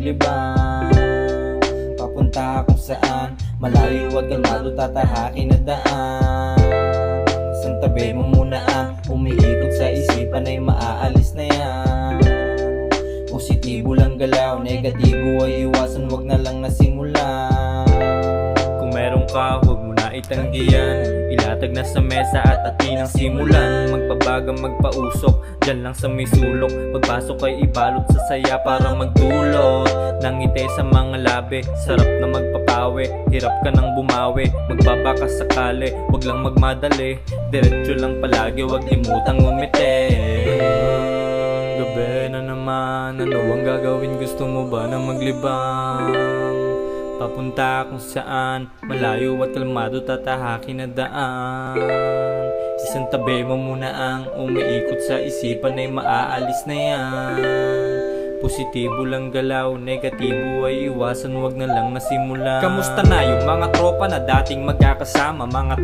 maglibang. Papunta kung saan malayo at kalmado, tatahakin na daan. Isang tabi mo muna ang umiikot sa isipan ay maaalis na yan. Positibo lang galaw, negatibo ay iwasan, wag na lang nasimulan. Kung meron ka, huwag mo na itanggihan. Ilatag na sa mesa at atin ang simulan. Magpabagang magpausok, dyan lang sa may sulok. Pagpasok ay ibalot sa saya para magdulot ng ngiti sa mga labi. Sarap na magpapawi, hirap ka nang bumawi. Magbabaka sakali, wag lang magmadali. Diretso lang palagi, wag limutang umiti. Gabi na naman, ano ang gagawin? Gusto mo ba na maglibang? Papunta kung saan malayo at kalmado, tatahakin na daan. Isang tabi mo muna ang umiikot sa isipan ay maaalis na yan. Positibo lang galaw, negatibo ay iwasan, wag na lang nasimulan. Kamusta na yung mga tropa na dating magkakasama? Mga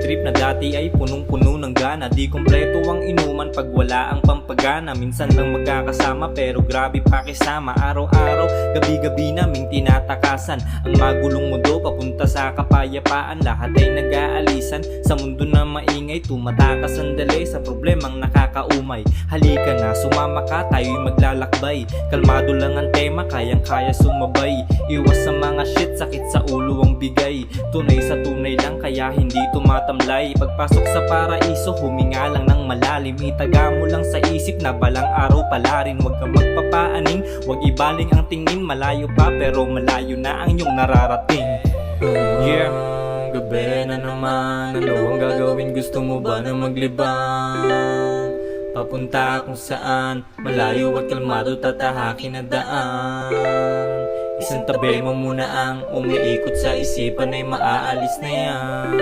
trip na dati ay punong-puno ng gana. Di kompleto ang inuman pag wala ang pampagana. Minsan lang magkakasama pero grabe pakisama. Araw-araw, gabi-gabi naming tinatakasan ang magulong mundo papunta sa kapayapaan. Lahat ay nag-aalisan sa mundo na maingay. Tumatakas sandali sa problemang nakakaumay. Halika na, sumama ka, tayo'y maglalakbay. Kalmado lang ang tema, kayang-kaya sumabay. Iwas sa mga shit, sakit sa ulo ang bigay. Tunay sa tunay lang, kaya hindi tumatamlay. Pagpasok sa paraiso, huminga lang ng malalim. Itaga mo lang sa isip na balang araw pala rin. Huwag kang magpapaaning, huwag ibaling ang tingin. Malayo pa pero malayo na ang iyong nararating. Yeah, gabi na naman, ano ang gagawin? Gusto mo ba na maglibang? Papunta kung saan malayo at kalmado, tatahakin na daan. Isang tabi mo muna ang umiikot sa isipan ay maaalis na yan.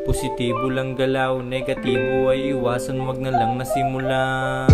Positibo lang galaw, negatibo ay iwasan, wag na lang nasimulan.